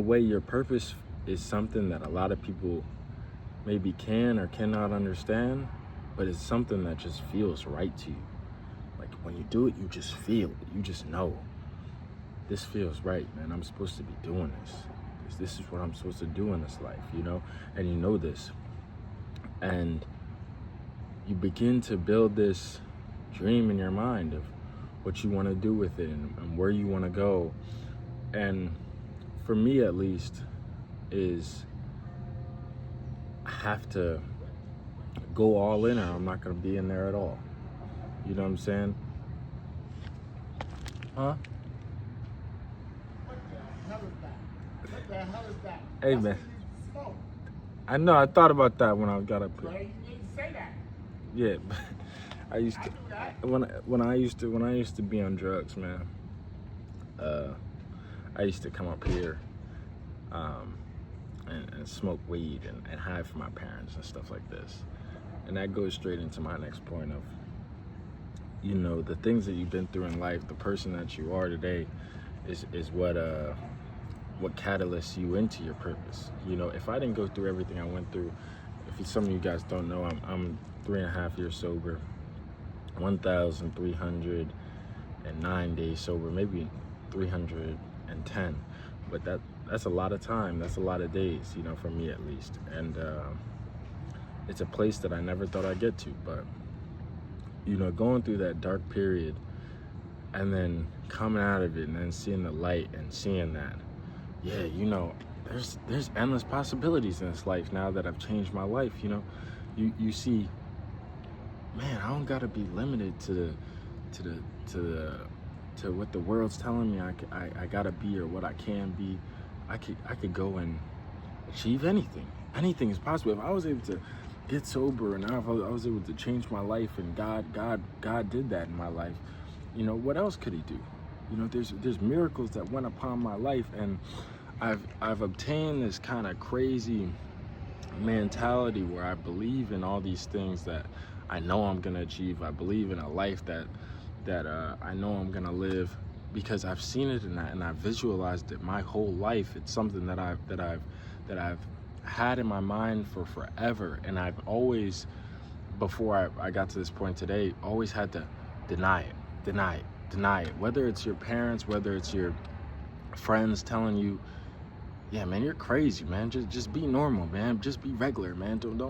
way, your purpose is something that a lot of people maybe can or cannot understand, but it's something that just feels right to you. Like when you do it, you just feel it. You just know this feels right, man. I'm supposed to be doing this. This is what I'm supposed to do in this life, you know? And you know this. And you begin to build this dream in your mind of what you want to do with it and where you want to go. And for me, at least, is I have to go all in or I'm not going to be in there at all. You know what I'm saying? Huh? What the hell is that? Hey, That's man. what you smoke. I know, I thought about that when I got up Well, here. you didn't say that. Yeah, but I used I to knew that. when I used to be on drugs, man. I used to come up here and smoke weed and hide from my parents and stuff like this. And that goes straight into my next point of, you know, the things that you've been through in life, the person that you are today is what catalysts you into your purpose. You know, if I didn't go through everything I went through, if some of you guys don't know, I'm 3.5 years sober, 1,309 days sober, maybe 310, but that's a lot of time. That's a lot of days, you know, for me at least. And it's a place that I never thought I'd get to, but you know, going through that dark period and then coming out of it and then seeing the light and seeing that, yeah, you know, there's endless possibilities in this life now that I've changed my life. You know, you see, man, I don't gotta be limited to what the world's telling me I gotta be or what I can be. I could go and achieve anything. Anything is possible. If I was able to get sober and I was able to change my life and God did that in my life, you know, what else could he do? You know, there's miracles that went upon my life, and I've obtained this kind of crazy mentality where I believe in all these things that I know I'm gonna achieve. I believe in a life that I know I'm gonna live because I've seen it and I've visualized it my whole life. It's something that I've had in my mind for forever, and I've always, before I got to this point today, always had to deny it. Whether it's your parents, whether it's your friends telling you, yeah, man, you're crazy, man. Just be normal, man. Just be regular, man. Don't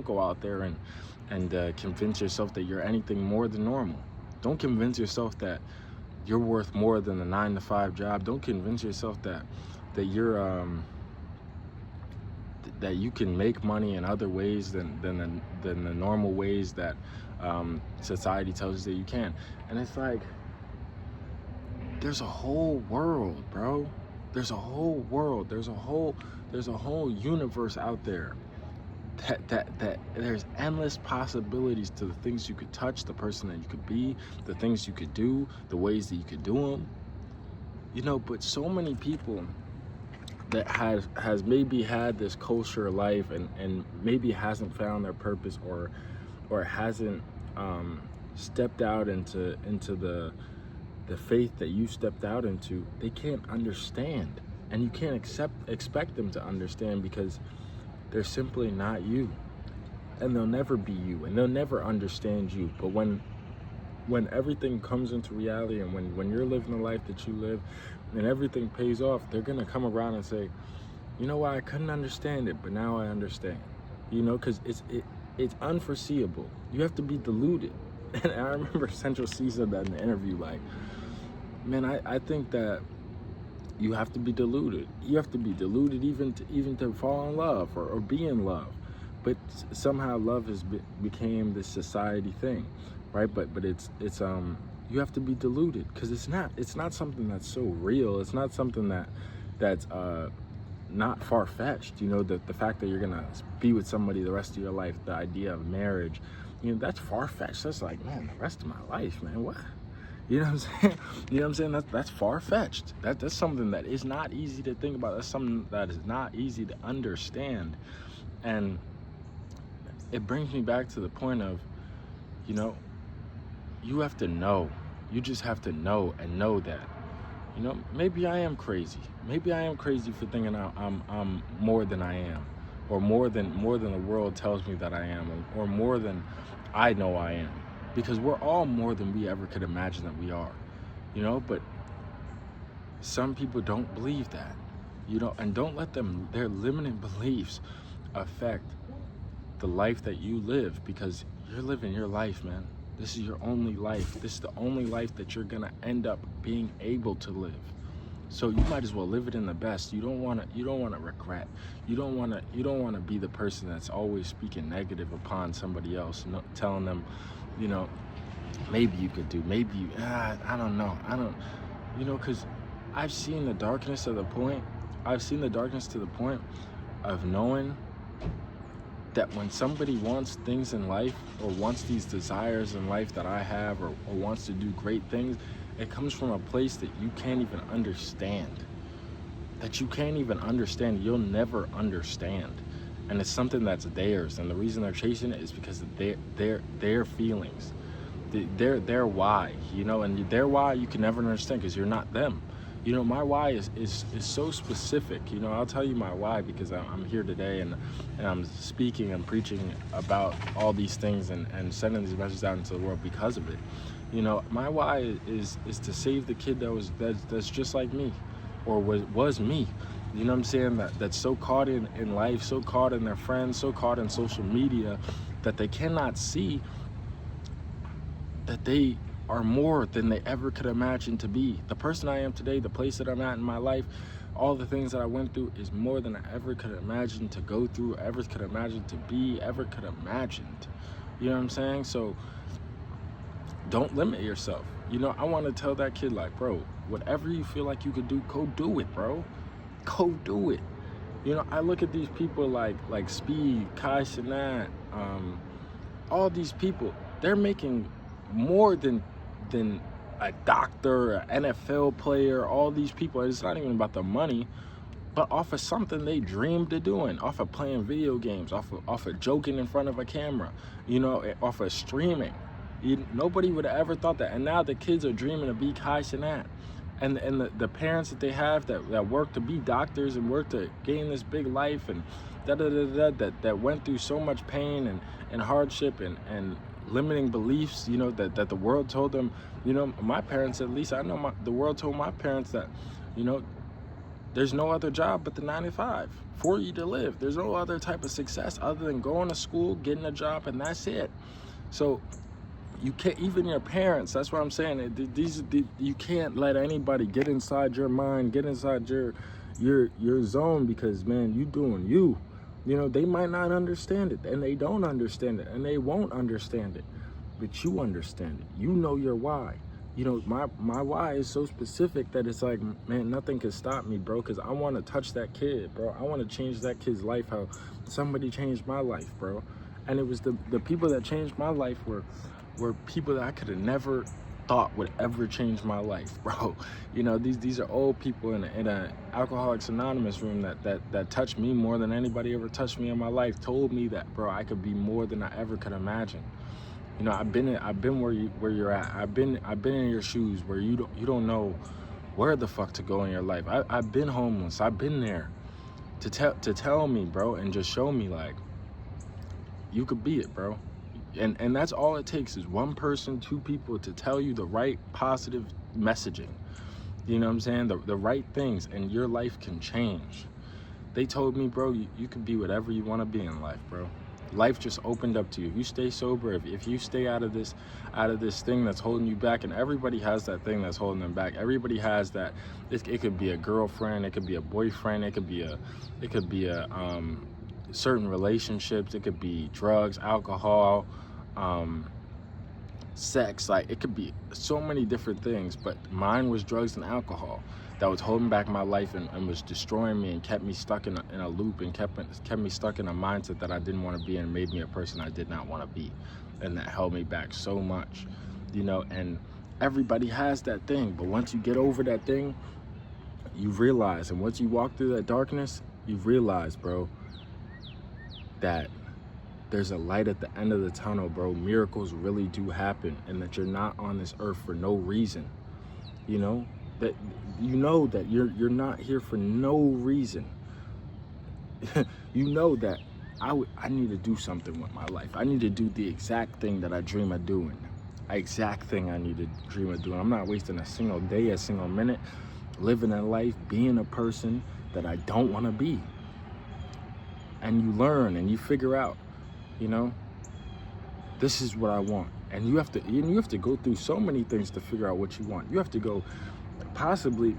go out there and convince yourself that you're anything more than normal. Don't convince yourself that you're worth more than a 9-to-5 job. Don't convince yourself that you're that you can make money in other ways than the normal ways that society tells you that you can. And it's like, there's a whole world, bro. There's a whole world. There's a whole universe out there that there's endless possibilities to the things you could touch, the person that you could be, the things you could do, the ways that you could do them. You know, but so many people that has maybe had this kosher life and maybe hasn't found their purpose or hasn't stepped out into the faith that you stepped out into, they can't understand. And you can't expect them to understand because they're simply not you. And they'll never be you, and they'll never understand you. But when everything comes into reality, and when you're living the life that you live and everything pays off, they're gonna come around and say, you know why I couldn't understand it, but now I understand. You know, because it's unforeseeable. You have to be deluded. And I remember Central C said that in the interview, like, man, I think that you have to be deluded. You have to be deluded even to fall in love or be in love. But somehow love became this society thing, right? But it's you have to be deluded because it's not something that's so real. It's not something that's not far-fetched. You know, the fact that you're gonna be with somebody the rest of your life, the idea of marriage, you know, that's far-fetched. That's like, man, the rest of my life, man, what? You know what I'm saying? You know what I'm saying? That's far-fetched. That's something that is not easy to think about. That's something that is not easy to understand. And it brings me back to the point of, you know, you have to know. You just have to know and know that You know, maybe I am crazy. Maybe I am crazy for thinking I'm more than I am, or more than the world tells me that I am, or more than I know I am. Because we're all more than we ever could imagine that we are. You know, but some people don't believe that. You know, and don't let their limiting beliefs affect the life that you live, because you're living your life, man. This is your only life. This is the only life that you're gonna end up being able to live. So you might as well live it in the best. You don't wanna regret. You don't wanna be the person that's always speaking negative upon somebody else, telling them, you know, maybe you could do, maybe you, I don't know. Because I've seen the darkness to the point. I've seen the darkness to the point of knowing that when somebody wants things in life, or wants these desires in life that I have, or wants to do great things, it comes from a place that you can't even understand. That you can't even understand. You'll never understand. And it's something that's theirs. And the reason they're chasing it is because of their feelings. Their why, you know, and their why you can never understand because you're not them. You know, my why is so specific. You know, I'll tell you my why because I'm here today and I'm speaking and preaching about all these things and sending these messages out into the world because of it. You know, my why is to save the kid that's just like me, or was me. You know what I'm saying? That's so caught in life, so caught in their friends, so caught in social media that they cannot see that they are more than they ever could imagine to be. The person I am today, the place that I'm at in my life, all the things that I went through is more than I ever could imagine to go through, ever could imagine to be, ever could imagined. You know what I'm saying? So don't limit yourself. You know, I want to tell that kid, like, bro, whatever you feel like you could do, go do it, bro. Go do it. You know, I look at these people like Speed, Kai Cenat, all these people, they're making more than a doctor, an NFL player, all these people. It's not even about the money, but off of something they dreamed of doing, off of playing video games, off of joking in front of a camera, you know, off of streaming. Nobody would have ever thought that. And now the kids are dreaming to be Kai Cenat. And the parents that they have that work to be doctors and work to gain this big life and that went through so much pain and hardship and limiting beliefs, you know, that the world told them. You know, my parents, at least I know, the world told my parents that, you know, there's no other job but the 9 to 5 for you to live. There's no other type of success other than going to school, getting a job, and that's it. So you can't, even your parents, that's what I'm saying. You can't let anybody get inside your mind, get inside your zone, because, man, you doing you. You know, they might not understand it, and they don't understand it, and they won't understand it, but you understand it. You know your why. You know, my why is so specific that it's like, man, nothing can stop me, bro, because I want to touch that kid, bro. I want to change that kid's life how somebody changed my life, bro. And it was the people that changed my life were people that I could have never thought would ever change my life, bro. You know, these are old people in a Alcoholics Anonymous room that touched me more than anybody ever touched me in my life. Told me that, bro, I could be more than I ever could imagine. You know, I've been where you're at. I've been in your shoes where you don't know where the fuck to go in your life. I've been homeless. I've been there to tell me, bro, and just show me, like, you could be it, bro. And that's all it takes is one person, two people to tell you the right positive messaging. You know what I'm saying? The right things, and your life can change. They told me, bro, you can be whatever you want to be in life, bro. Life just opened up to you. If you stay sober, if you stay out of this thing that's holding you back, and everybody has that thing that's holding them back. Everybody has that. It could be a girlfriend, it could be a boyfriend, it could be a certain relationships, it could be drugs, alcohol, sex. Like, it could be so many different things, but mine was drugs and alcohol that was holding back my life and was destroying me and kept me stuck in a loop and kept me stuck in a mindset that I didn't want to be and made me a person I did not want to be, and that held me back so much, you know. And everybody has that thing, but once you get over that thing, you realize, and once you walk through that darkness, you realize, bro, that there's a light at the end of the tunnel, bro. Miracles really do happen, and that you're not on this earth for no reason, you know. that you know that you're not here for no reason. You know that I need to do something with my life. I need to do the exact thing that I dream of doing. Exact thing I need to dream of doing. I'm not wasting a single day, a single minute living a life, being a person that I don't want to be. And you learn and you figure out, you know, this is what I want. And you have to go through so many things to figure out what you want. You have to go possibly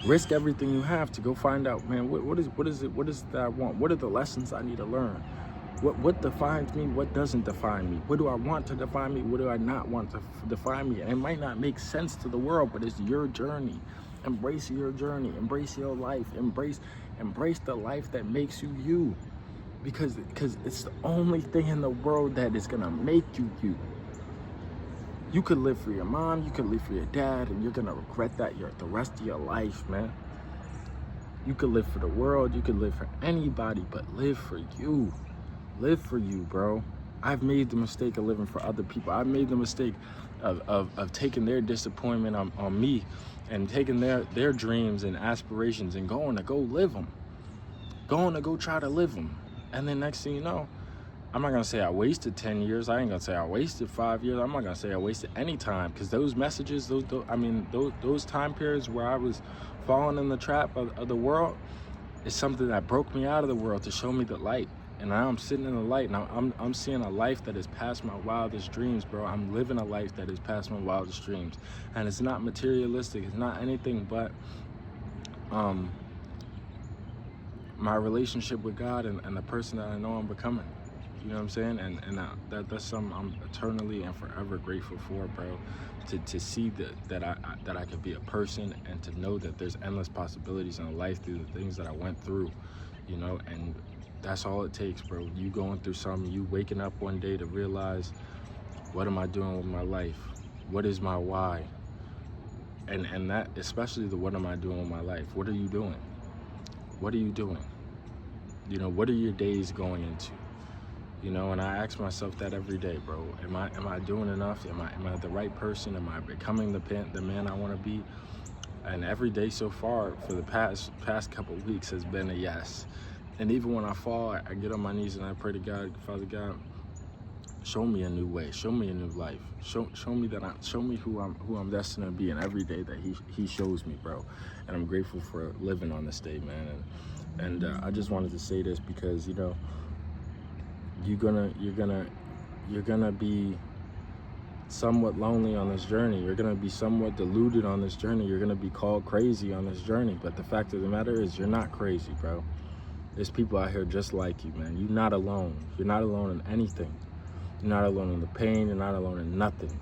risk everything you have to go find out, man, what is it that I want? What are the lessons I need to learn? What defines me? What doesn't define me? What do I want to define me? What do I not want to define me? And it might not make sense to the world, but it's your journey. Embrace your journey. Embrace your life. Embrace the life that makes you you. Because it's the only thing in the world that is gonna make you you. You could live for your mom, you could live for your dad, and you're gonna regret that the rest of your life, man. You could live for the world, you could live for anybody, but live for you. Live for you, bro. I've made the mistake of living for other people. I've made the mistake of taking their disappointment on me and taking their dreams and aspirations and going to go live them. Going to go try to live them. And then next thing you know, I'm not gonna say I wasted 10 years. I ain't gonna say I wasted 5 years. I'm not gonna say I wasted any time, because those messages, those time periods where I was falling in the trap of the world is something that broke me out of the world to show me the light. And now I'm sitting in the light, and I'm seeing a life that is past my wildest dreams, bro. I'm living a life that is past my wildest dreams, and it's not materialistic. It's not anything but my relationship with God and the person that I know I'm becoming. You know what I'm saying? And that's something I'm eternally and forever grateful for, bro. To see that I could be a person, and to know that there's endless possibilities in life through the things that I went through, you know. And that's all it takes, bro. You going through something, you waking up one day to realize, what am I doing with my life? What is my why? And that, especially the what am I doing with my life? What are you doing? What are you doing? You know, what are your days going into? You know, and I ask myself that every day, bro. Am I doing enough? Am I the right person? Am I becoming the man I want to be? And every day so far for the past couple of weeks has been a yes. And even when I fall, I get on my knees and I pray to God, Father God, show me a new way, show me a new life, show me who I'm destined to be. And every day that He shows me, bro. And I'm grateful for living on this day, man. And I just wanted to say this because, you know, you're gonna be somewhat lonely on this journey. You're gonna be somewhat deluded on this journey. You're gonna be called crazy on this journey. But the fact of the matter is, you're not crazy, bro. There's people out here just like you, man. You're not alone. You're not alone in anything. You're not alone in the pain. You're not alone in nothing.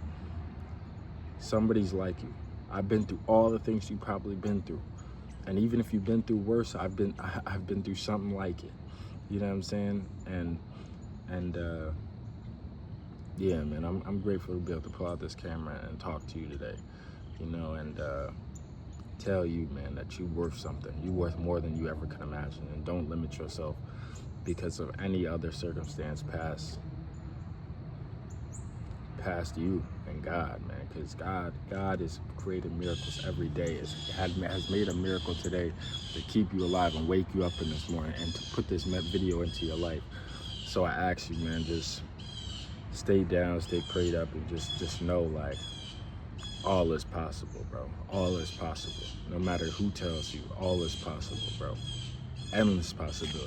Somebody's like you. I've been through all the things you've probably been through. And even if you've been through worse, I've been through something like it. You know what I'm saying? And yeah, man, I'm grateful to be able to pull out this camera and talk to you today, you know, and tell you, man, that you're worth something. You're worth more than you ever could imagine. And don't limit yourself because of any other circumstance past you and God, man, because God is creating miracles every day. Has made a miracle today to keep you alive and wake you up in this morning and to put this video into your life. So I ask you, man, just stay down, stay prayed up, and just know, like, all is possible, bro. All is possible. No matter who tells you, all is possible, bro. Endless possibility.